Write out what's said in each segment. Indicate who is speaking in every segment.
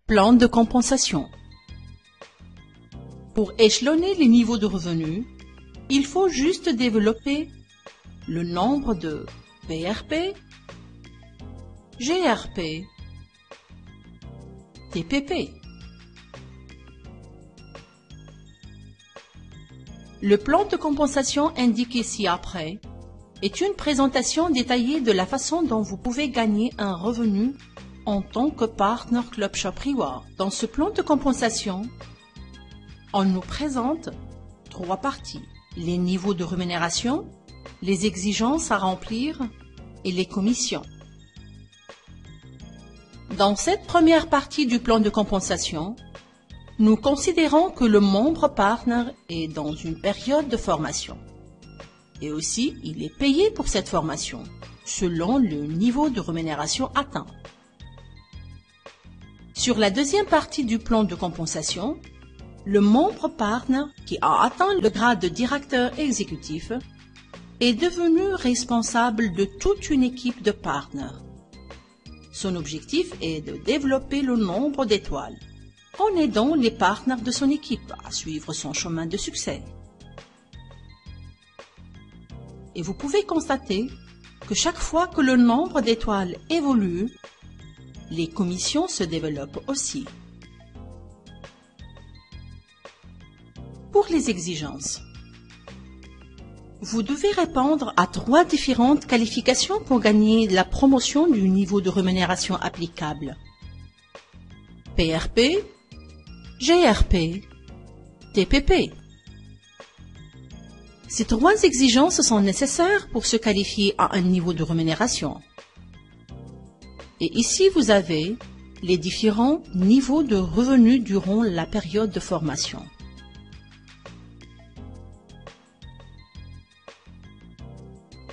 Speaker 1: Plan de compensation. Pour échelonner les niveaux de revenus, il faut juste développer le nombre de PRP, GRP, TPP. Le plan de compensation indiqué ci-après est une présentation détaillée de la façon dont vous pouvez gagner un revenu en tant que Partner Club Shop Reward. Dans ce plan de compensation, on nous présente 3 parties: les niveaux de rémunération, les exigences à remplir et les commissions. Dans cette première partie du plan de compensation, nous considérons que le membre partner est dans une période de formation. Et aussi, il est payé pour cette formation, selon le niveau de rémunération atteint. Sur la deuxième partie du plan de compensation, le membre partner qui a atteint le grade de directeur exécutif est devenu responsable de toute une équipe de partners. Son objectif est de développer le nombre d'étoiles, en aidant les partenaires de son équipe à suivre son chemin de succès. Et vous pouvez constater que chaque fois que le nombre d'étoiles évolue, les commissions se développent aussi. Pour les exigences, vous devez répondre à 3 différentes qualifications pour gagner la promotion du niveau de rémunération applicable: PRP, GRP, TPP. Ces 3 exigences sont nécessaires pour se qualifier à un niveau de rémunération. Et ici, vous avez les différents niveaux de revenus durant la période de formation.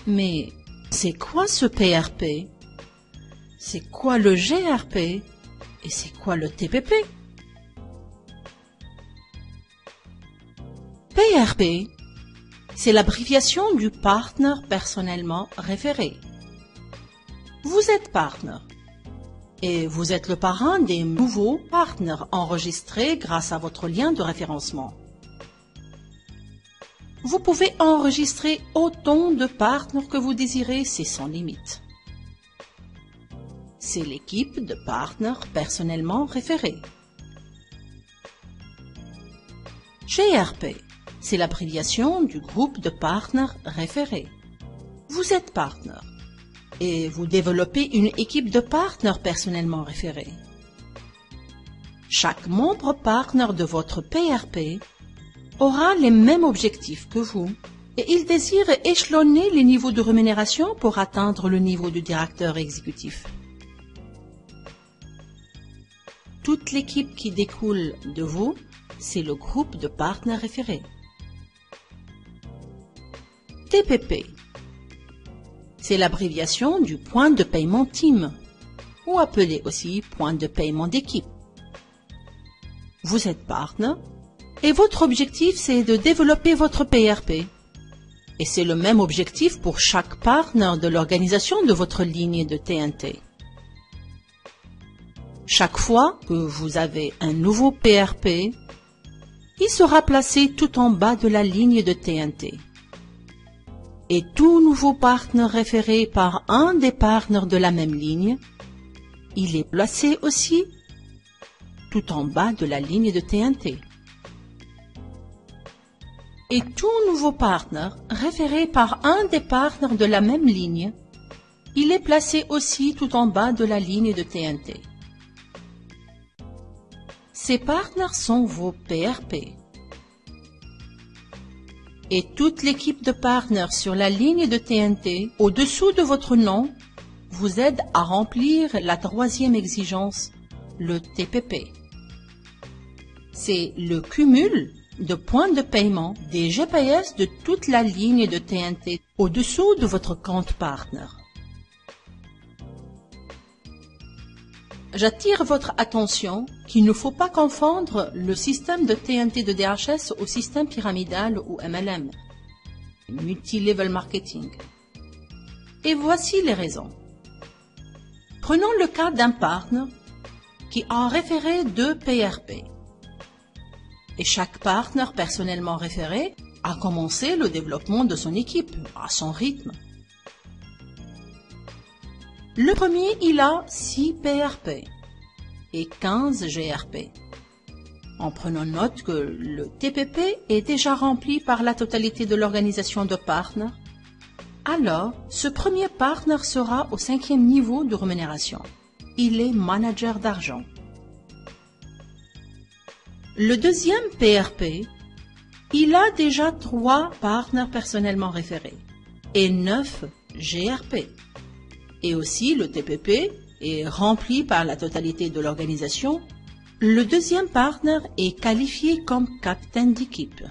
Speaker 1: Mais c'est quoi ce PRP? C'est quoi le GRP? Et c'est quoi le TPP? PRP, c'est l'abréviation du Partner personnellement référé. Vous êtes partner et vous êtes le parrain des nouveaux partenaires enregistrés grâce à votre lien de référencement. Vous pouvez enregistrer autant de partenaires que vous désirez, c'est sans limite. C'est l'équipe de partenaires personnellement référés. GRP, c'est l'abréviation du groupe de partenaires référés. Vous êtes partenaire et vous développez une équipe de partenaires personnellement référés. Chaque membre partenaire de votre PRP aura les mêmes objectifs que vous et il désire échelonner les niveaux de rémunération pour atteindre le niveau de directeur exécutif. Toute l'équipe qui découle de vous, c'est le groupe de partenaires référés. TPP, c'est l'abréviation du point de paiement team, ou appelé aussi point de paiement d'équipe. Vous êtes partenaire et votre objectif c'est de développer votre PRP. Et c'est le même objectif pour chaque partenaire de l'organisation de votre ligne de TNT. Chaque fois que vous avez un nouveau PRP, il sera placé tout en bas de la ligne de TNT. Et tout nouveau partenaire référé par un des partenaires de la même ligne, il est placé aussi tout en bas de la ligne de TNT. Et tout nouveau partenaire référé par un des partenaires de la même ligne, il est placé aussi tout en bas de la ligne de TNT. Ces partenaires sont vos PRP. Et toute l'équipe de partenaires sur la ligne de TNT, au-dessous de votre nom, vous aide à remplir la 3e exigence, le TPP. C'est le cumul de points de paiement des GPS de toute la ligne de TNT au-dessous de votre compte partenaire. J'attire votre attention qu'il ne faut pas confondre le système de TNT de DHS au système pyramidal ou MLM, Multi-Level Marketing. Et voici les raisons. Prenons le cas d'un partenaire qui a référé 2 PRP. Et chaque partenaire personnellement référé a commencé le développement de son équipe à son rythme. Le premier, il a 6 PRP et 15 GRP. En prenant note que le TPP est déjà rempli par la totalité de l'organisation de partenaires, alors ce premier partenaire sera au 5e niveau de rémunération. Il est manager d'argent. Le deuxième PRP, il a déjà 3 partenaires personnellement référés et 9 GRP. Et aussi le TPP est rempli par la totalité de l'organisation. Le deuxième partenaire est qualifié comme capitaine d'équipe.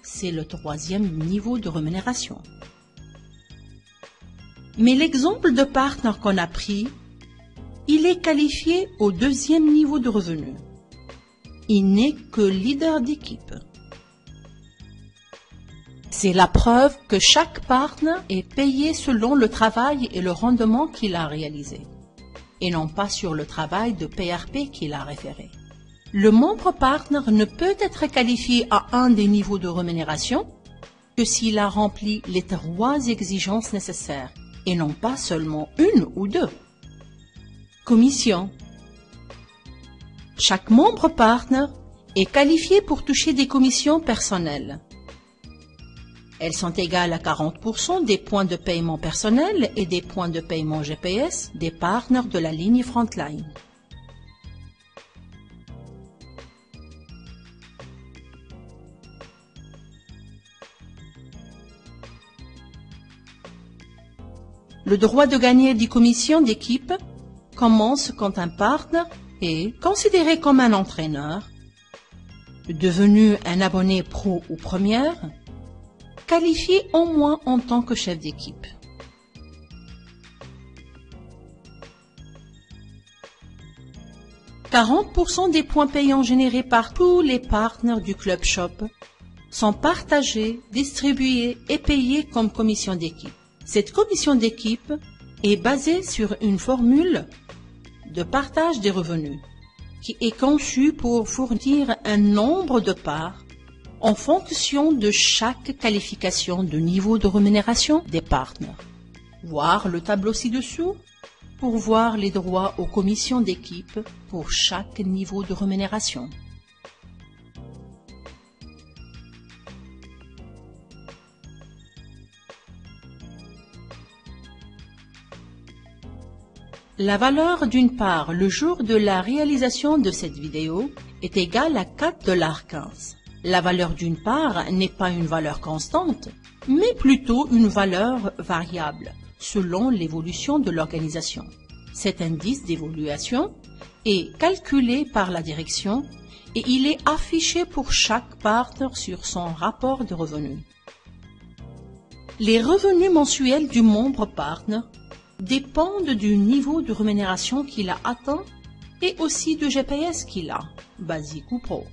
Speaker 1: C'est le 3e niveau de rémunération. Mais l'exemple de partenaire qu'on a pris, il est qualifié au 2e niveau de revenu. Il n'est que leader d'équipe. C'est la preuve que chaque partenaire est payé selon le travail et le rendement qu'il a réalisé, et non pas sur le travail de PRP qu'il a référé. Le membre partenaire ne peut être qualifié à un des niveaux de rémunération que s'il a rempli les 3 exigences nécessaires, et non pas seulement 1 ou 2. Commission. Chaque membre partenaire est qualifié pour toucher des commissions personnelles. Elles sont égales à 40% des points de paiement personnel et des points de paiement GPS des partenaires de la ligne Frontline. Le droit de gagner des commissions d'équipe commence quand un partenaire est considéré comme un entraîneur, devenu un abonné pro ou première, qualifié au moins en tant que chef d'équipe. « 40% des points payants générés par tous les partenaires du Club Shop sont partagés, distribués et payés comme commission d'équipe. Cette commission d'équipe est basée sur une formule de partage des revenus qui est conçue pour fournir un nombre de parts en fonction de chaque qualification de niveau de rémunération des partenaires. Voir le tableau ci-dessous pour voir les droits aux commissions d'équipe pour chaque niveau de rémunération. La valeur d'une part le jour de la réalisation de cette vidéo est égale à 4,15 $. La valeur d'une part n'est pas une valeur constante, mais plutôt une valeur variable, selon l'évolution de l'organisation. Cet indice d'évaluation est calculé par la direction et il est affiché pour chaque partenaire sur son rapport de revenus. Les revenus mensuels du membre partenaire dépendent du niveau de rémunération qu'il a atteint et aussi du GPS qu'il a, basique ou pro.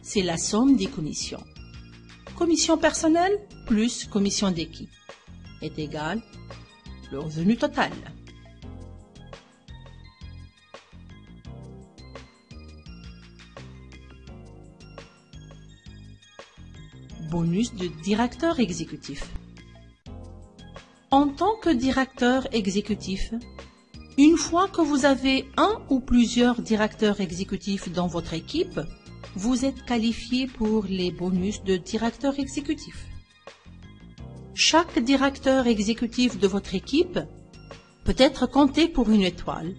Speaker 1: C'est la somme des commissions. Commission personnelle plus commission d'équipe est égale le revenu total. Bonus de directeur exécutif. En tant que directeur exécutif, une fois que vous avez un ou plusieurs directeurs exécutifs dans votre équipe, vous êtes qualifié pour les bonus de directeur exécutif. Chaque directeur exécutif de votre équipe peut être compté pour une étoile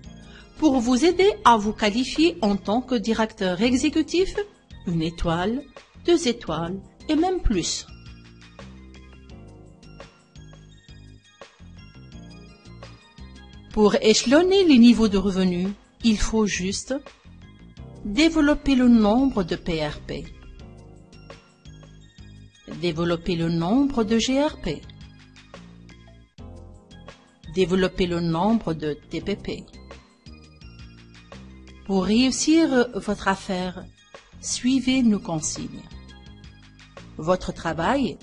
Speaker 1: pour vous aider à vous qualifier en tant que directeur exécutif, 1 étoile, 2 étoiles et même plus. Pour échelonner les niveaux de revenus, il faut juste développer le nombre de PRP, développer le nombre de GRP, développer le nombre de TPP. Pour réussir votre affaire, suivez nos consignes. Votre travail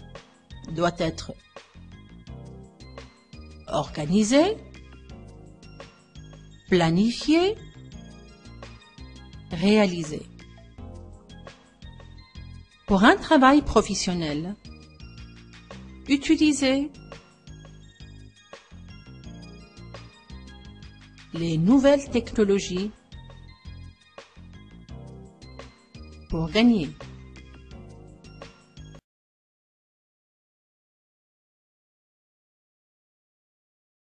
Speaker 1: doit être organisé, planifié, réalisé. Pour un travail professionnel, utilisez les nouvelles technologies pour gagner.